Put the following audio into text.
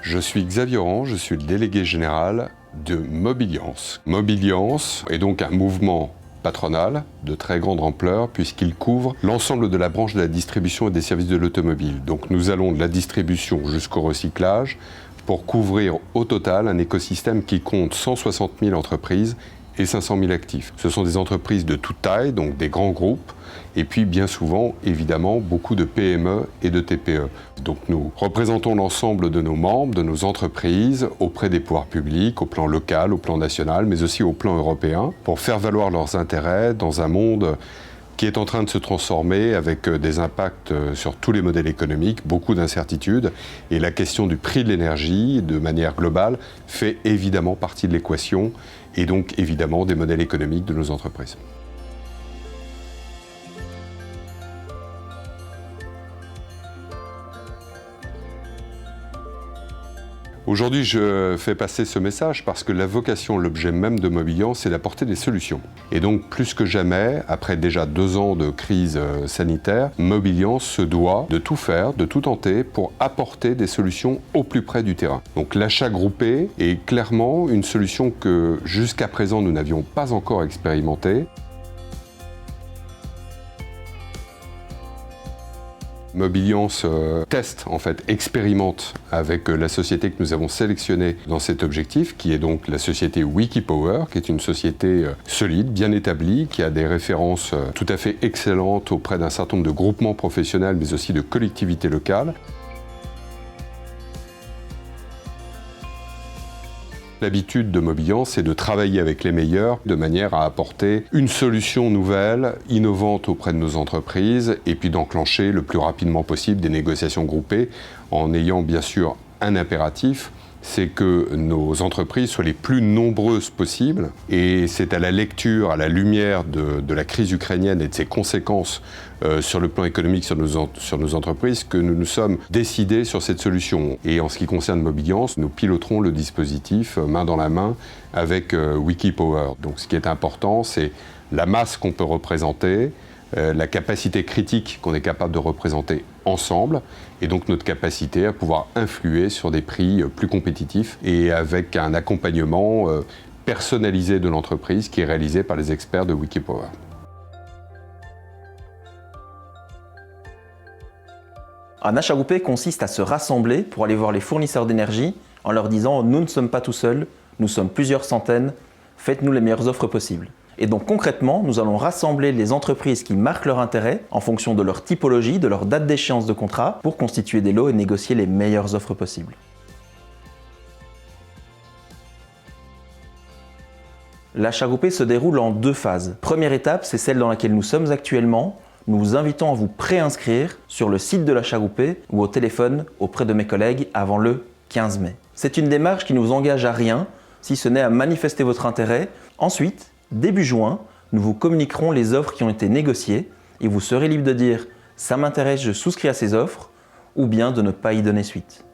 Je suis Xavier Orange, je suis le délégué général de Mobiliance. Mobiliance est donc un mouvement patronal de très grande ampleur puisqu'il couvre l'ensemble de la branche de la distribution et des services de l'automobile. Donc nous allons de la distribution jusqu'au recyclage pour couvrir au total un écosystème qui compte 160 000 entreprises et 500 000 actifs. Ce sont des entreprises de toute taille, donc des grands groupes, et puis bien souvent, évidemment, beaucoup de PME et de TPE. Donc nous représentons l'ensemble de nos membres, de nos entreprises, auprès des pouvoirs publics, au plan local, au plan national, mais aussi au plan européen, pour faire valoir leurs intérêts dans un monde qui est en train de se transformer avec des impacts sur tous les modèles économiques, beaucoup d'incertitudes. Et la question du prix de l'énergie, de manière globale, fait évidemment partie de l'équation et donc évidemment des modèles économiques de nos entreprises. Aujourd'hui, je fais passer ce message parce que la vocation, l'objet même de Mobiliance, c'est d'apporter des solutions. Et donc, plus que jamais, après déjà 2 ans de crise sanitaire, Mobiliance se doit de tout faire, de tout tenter pour apporter des solutions au plus près du terrain. Donc, l'achat groupé est clairement une solution que jusqu'à présent, nous n'avions pas encore expérimentée. Mobiliance teste, en fait, expérimente avec la société que nous avons sélectionnée dans cet objectif, qui est donc la société Wikipower, qui est une société solide, bien établie, qui a des références tout à fait excellentes auprès d'un certain nombre de groupements professionnels, mais aussi de collectivités locales. L'habitude de Mobiliance, c'est de travailler avec les meilleurs de manière à apporter une solution nouvelle, innovante auprès de nos entreprises et puis d'enclencher le plus rapidement possible des négociations groupées en ayant bien sûr un impératif, c'est que nos entreprises soient les plus nombreuses possibles et c'est à la lecture, à la lumière de la crise ukrainienne et de ses conséquences sur le plan économique sur nos entreprises que nous nous sommes décidés sur cette solution. Et en ce qui concerne Mobiliance, nous piloterons le dispositif main dans la main avec Wikipower. Donc ce qui est important, c'est la masse qu'on peut représenter, la capacité critique qu'on est capable de représenter ensemble et donc notre capacité à pouvoir influer sur des prix plus compétitifs et avec un accompagnement personnalisé de l'entreprise qui est réalisé par les experts de Wikipower. Un achat groupé consiste à se rassembler pour aller voir les fournisseurs d'énergie en leur disant « nous ne sommes pas tout seuls, nous sommes plusieurs centaines, faites-nous les meilleures offres possibles ». Et donc concrètement, nous allons rassembler les entreprises qui marquent leur intérêt en fonction de leur typologie, de leur date d'échéance de contrat pour constituer des lots et négocier les meilleures offres possibles. L'achat groupé se déroule en 2 phases. Première étape, c'est celle dans laquelle nous sommes actuellement. Nous vous invitons à vous préinscrire sur le site de l'achat groupé ou au téléphone auprès de mes collègues avant le 15 mai. C'est une démarche qui ne vous engage à rien, si ce n'est à manifester votre intérêt. Ensuite, début juin, nous vous communiquerons les offres qui ont été négociées et vous serez libre de dire « ça m'intéresse, je souscris à ces offres » ou bien de ne pas y donner suite.